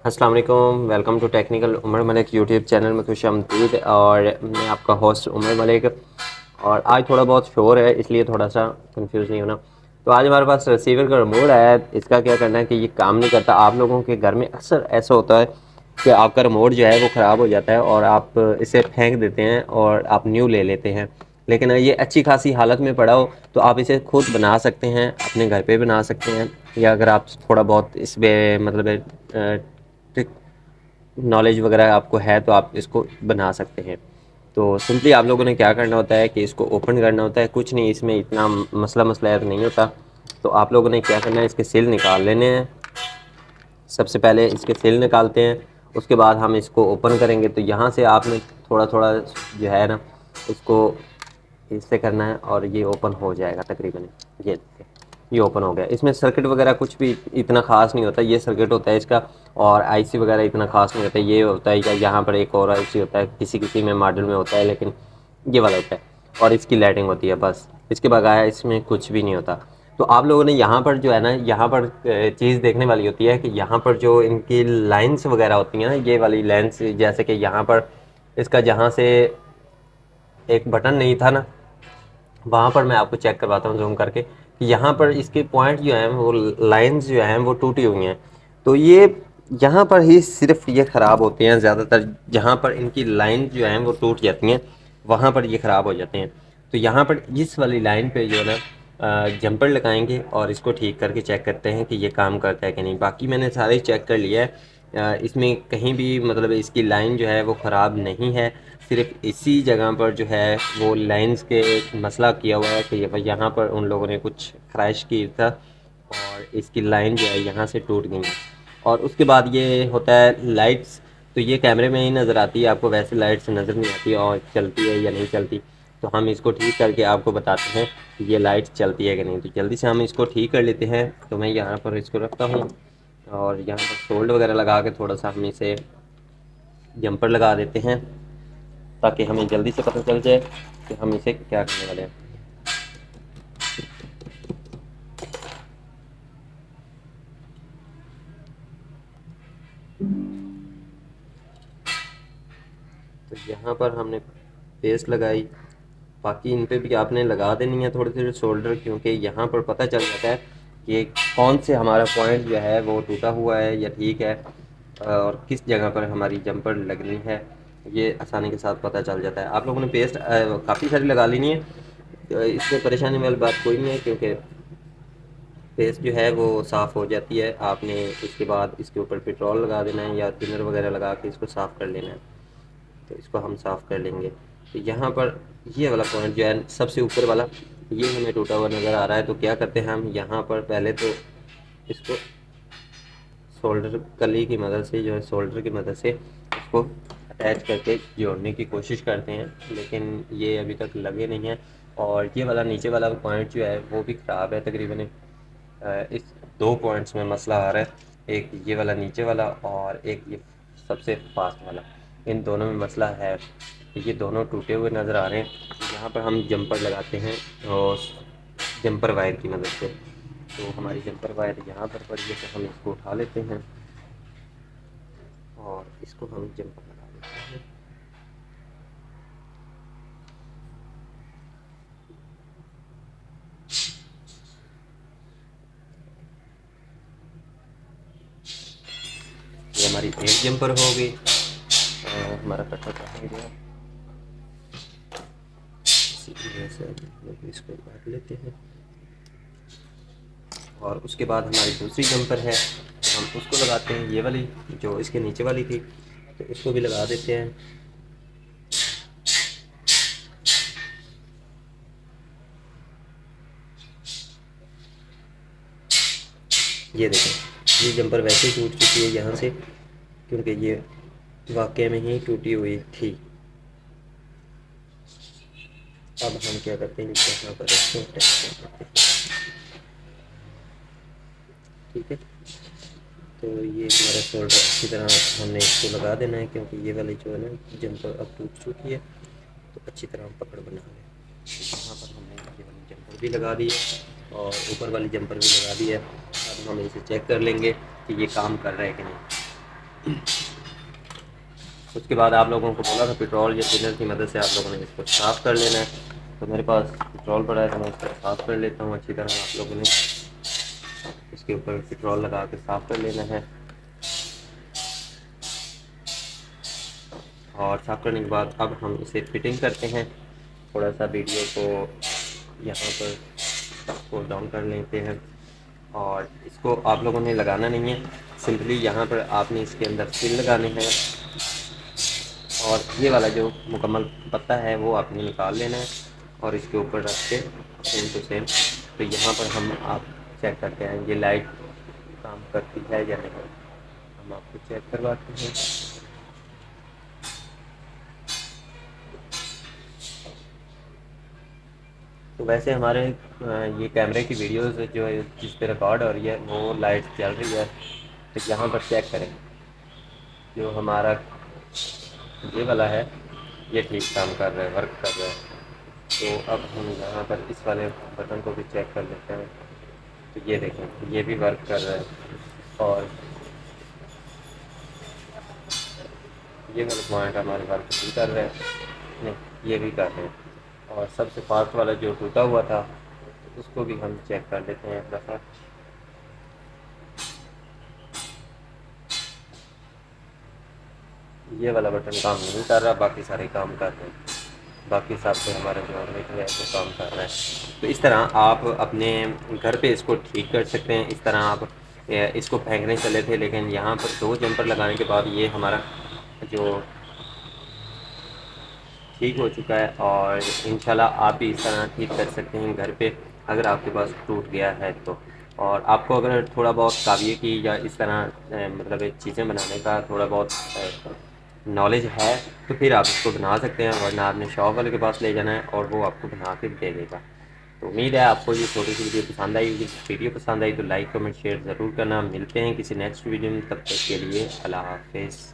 السلام علیکم، welcome to technical Umar Malik YouTube channel میں خوش آمدید. اور میں آپ کا ہوسٹ عمر ملک. اور آج تھوڑا بہت شور ہے اس لیے تھوڑا سا کنفیوز نہیں ہونا. تو آج ہمارے پاس ریسیور کا ریموٹ آیا ہے. اس کا کیا کرنا ہے کہ یہ کام نہیں کرتا. آپ لوگوں کے گھر میں اکثر ایسا ہوتا ہے کہ آپ کا ریموٹ جو ہے وہ خراب ہو جاتا ہے اور آپ اسے پھینک دیتے ہیں اور آپ نیو لے لیتے ہیں. لیکن یہ اچھی خاصی حالت میں پڑا ہو تو آپ اسے خود بنا سکتے ہیں، اپنے گھر پہ بنا سکتے ہیں. یا اگر آپ تھوڑا بہت اس پہ مطلب نالج وغیرہ آپ کو ہے تو آپ اس کو بنا سکتے ہیں. تو سمپلی آپ لوگوں نے کیا کرنا ہوتا ہے کہ اس کو اوپن کرنا ہوتا ہے. کچھ نہیں، اس میں اتنا مسئلہ نہیں ہوتا. تو آپ لوگوں نے کیا کرنا ہے، اس کے سل نکال لینے ہیں. سب سے پہلے اس کے سل نکالتے ہیں، اس کے بعد ہم اس کو اوپن کریں گے. تو یہاں سے آپ نے تھوڑا تھوڑا جو ہے نا اس کو اس سے کرنا ہے اور یہ اوپن ہو جائے گا تقریباً. یہ اوپن ہو گیا. اس میں سرکٹ وغیرہ کچھ بھی اتنا خاص نہیں ہوتا. یہ سرکٹ ہوتا ہے اس کا، اور آئی سی وغیرہ اتنا خاص نہیں ہوتا. یہ ہوتا ہے کہ یہاں پر ایک اور آئی سی ہوتا ہے، کسی میں ماڈل میں ہوتا ہے، لیکن یہ والا ہوتا ہے. اور اس کی لائٹنگ ہوتی ہے بس. اس کے بغیر اس میں کچھ بھی نہیں ہوتا. تو آپ لوگوں نے یہاں پر جو ہے نا، یہاں پر چیز دیکھنے والی ہوتی ہے کہ یہاں پر جو ان کی لائنس وغیرہ ہوتی ہیں نا، یہ والی لائنس، جیسے کہ یہاں پر اس کا جہاں سے ایک بٹن نہیں تھا نا، وہاں پر میں آپ کو چیک کرواتا ہوں زوم کر کے کہ یہاں پر اس کے پوائنٹ جو ہیں وہ لائنز جو ہیں وہ ٹوٹی ہوئی ہیں. تو یہ یہاں پر ہی صرف یہ خراب ہوتے ہیں زیادہ تر. جہاں پر ان کی لائن جو ہیں وہ ٹوٹ جاتی ہیں وہاں پر یہ خراب ہو جاتے ہیں. تو یہاں پر اس والی لائن پہ جو ہے نا جمپر لگائیں گے اور اس کو ٹھیک کر کے چیک کرتے ہیں کہ یہ کام کرتا ہے کہ نہیں. باقی میں نے سارے چیک کر لیا ہے. اس میں کہیں بھی مطلب اس کی لائن جو ہے وہ خراب نہیں ہے. صرف اسی جگہ پر جو ہے وہ لائنز کے مسئلہ کیا ہوا ہے کہ یہاں پر ان لوگوں نے کچھ خرائش کی تھا اور اس کی لائن جو ہے یہاں سے ٹوٹ گئی. اور اس کے بعد یہ ہوتا ہے لائٹس. تو یہ کیمرے میں ہی نظر آتی ہے، آپ کو ویسے لائٹس نظر نہیں آتی اور چلتی ہے یا نہیں چلتی. تو ہم اس کو ٹھیک کر کے آپ کو بتاتے ہیں کہ یہ لائٹ چلتی ہے کہ نہیں. تو جلدی سے ہم اس کو ٹھیک کر لیتے ہیں. تو میں یہاں پر اس کو رکھتا ہوں اور یہاں پر سولڈ وغیرہ لگا کے تھوڑا سا ہم اسے جمپر لگا دیتے ہیں تاکہ ہمیں جلدی سے پتہ چل جائے کہ ہم اسے کیا کرنے والے ہیں. تو یہاں پر ہم نے پیسٹ لگائی. باقی ان پہ بھی آپ نے لگا دینی ہے تھوڑی تھوڑی شولڈر، کیونکہ یہاں پر پتہ چل جاتا ہے کہ کون سے ہمارا پوائنٹ جو ہے وہ ٹوٹا ہوا ہے یا ٹھیک ہے، اور کس جگہ پر ہماری جمپر لگنی ہے. یہ آسانی کے ساتھ پتہ چل جاتا ہے. آپ لوگوں نے پیسٹ کافی ساری لگا لینی ہے. اس میں پریشانی والی بات کوئی نہیں ہے، کیونکہ پیسٹ جو ہے وہ صاف ہو جاتی ہے. آپ نے اس کے بعد اس کے اوپر پٹرول لگا دینا ہے یا تھنر وغیرہ لگا کے اس کو صاف کر لینا ہے. تو اس کو ہم صاف کر لیں گے. تو یہاں پر یہ والا پوائنٹ جو ہے سب سے اوپر والا، یہ ہمیں ٹوٹا ہوا نظر آ رہا ہے. تو کیا کرتے ہیں ہم یہاں پر پہلے تو اس کو سولڈر کلی کی مدد سے جو ہے سولڈر کی مدد سے اس کو اٹیچ کر کے جوڑنے کی کوشش کرتے ہیں، لیکن یہ ابھی تک لگے نہیں ہیں. اور یہ والا نیچے والا پوائنٹ جو ہے وہ بھی خراب ہے. تقریباً اس دو پوائنٹس میں مسئلہ آ رہا ہے، ایک یہ والا نیچے والا اور ایک یہ سب سے فاسٹ والا. ان دونوں میں مسئلہ ہے. یہ دونوں ٹوٹے ہوئے نظر آ رہے ہیں. یہاں پر ہم جمپر لگاتے ہیں اور جمپر وائر کی مدد سے. تو ہماری جمپر وائر یہاں پر پڑی ہے تو ہم اس کو اٹھا لیتے ہیں اور اس کو ہم جمپر لگا دیتے ہیں. یہ ہماری ایک جمپر ہو گئی. ہمارا کٹر کہاں گیا؟ اسی وجہ سے اس کو کاٹ لیتے ہیں. اور اس کے بعد ہماری دوسری جمپر ہے، ہم اس کو لگاتے ہیں. یہ والی جو اس کے نیچے والی تھی تو اس کو بھی لگا دیتے ہیں. یہ دیکھیں، یہ جمپر ویسے ہی ٹوٹ چکی ہے یہاں سے، کیونکہ یہ واقعے میں ہی ٹوٹی ہوئی تھی. اب ہم کیا کرتے ہیں کہ یہاں پر اس کو ٹیسٹ کرتے ہیں. ٹھیک ہے، تو یہ ہمارا شولڈر اچھی طرح ہم نے اس کو لگا دینا ہے، کیونکہ یہ والی جو ہے نا جمپر اب ٹوٹ چکی ہے. تو اچھی طرح پکڑ بنا لیں. یہاں پر ہم نے یہ والی جمپر بھی لگا دی ہے اور اوپر والی جمپر بھی لگا دی ہے. اب ہم اسے چیک کر لیں گے کہ یہ کام کر رہا ہے کہ نہیں. اس کے بعد آپ لوگوں کو بولا تھا پٹرول یا تھنر کی مدد سے آپ لوگوں نے اس کو صاف کر لینا ہے. تو میرے پاس پٹرول پڑا ہے تو میں اس کو صاف کر لیتا ہوں اچھی طرح. آپ لوگوں نے اس کے اوپر پٹرول لگا کے صاف کر لینا ہے. اور صاف کرنے کے بعد اب ہم اسے فٹنگ کرتے ہیں. تھوڑا سا ویڈیو کو یہاں پر کو ڈاؤن کر لیتے ہیں. اور اس کو آپ لوگوں نے لگانا نہیں ہے, سمپلی یہاں پر آپ نے اس کے اندر سل لگانے ہیں. اور یہ والا جو مکمل پتہ ہے وہ آپ نے نکال لینا ہے اور اس کے اوپر رکھ کے سیم ٹو سیم. تو یہاں پر ہم آپ چیک کرتے ہیں یہ لائٹ کام کرتی ہے یا نہیں. ہم آپ کو چیک کرواتے ہیں. تو ویسے ہمارے یہ کیمرے کی ویڈیوز جو ہے جس پہ ریکارڈ ہو رہی ہے وہ لائٹ چل رہی ہے. تو یہاں پر چیک کریں جو ہمارا یہ والا ہے یہ ٹھیک کام کر رہا ہے, ورک کر رہا ہے. تو اب ہم یہاں پر اس والے بٹن کو بھی چیک کر لیتے ہیں. تو یہ دیکھیں یہ بھی ورک کر رہا ہے. اور یہ والا پوائنٹ ہمارے ورک نہیں کر رہے ہیں, نہیں یہ بھی کر رہے ہیں. اور سب سے فاسٹ والا جو ٹوٹا ہوا تھا اس کو بھی ہم چیک کر لیتے ہیں ایک دفعہ. یہ والا بٹن کام نہیں کر رہا, باقی سارے کام کر رہے ہیں. باقی حساب سے ہمارا جو میٹر ہے وہ کام کر رہا ہے. تو اس طرح آپ اپنے گھر پہ اس کو ٹھیک کر سکتے ہیں. اس طرح آپ اس کو پھینکنے چلے تھے لیکن یہاں پر 2 جمپر لگانے کے بعد یہ ہمارا جو ٹھیک ہو چکا ہے. اور انشاءاللہ آپ بھی اس طرح ٹھیک کر سکتے ہیں گھر پہ اگر آپ کے پاس ٹوٹ گیا ہے تو. اور آپ کو اگر تھوڑا بہت تعبیہ کی یا اس طرح مطلب چیزیں بنانے کا تھوڑا بہت نالج ہے تو پھر آپ اس کو بنا سکتے ہیں, ورنہ آپ نے شاپ والے کے پاس لے جانا ہے اور وہ آپ کو بنا کے دے دے گا. تو امید ہے آپ کو یہ چھوٹی سی ویڈیو پسند آئی ہوگی. ویڈیو پسند آئی تو لائک کمنٹ شیئر ضرور کرنا. ملتے ہیں کسی نیکسٹ ویڈیو میں, تب تک کے لیے اللہ حافظ.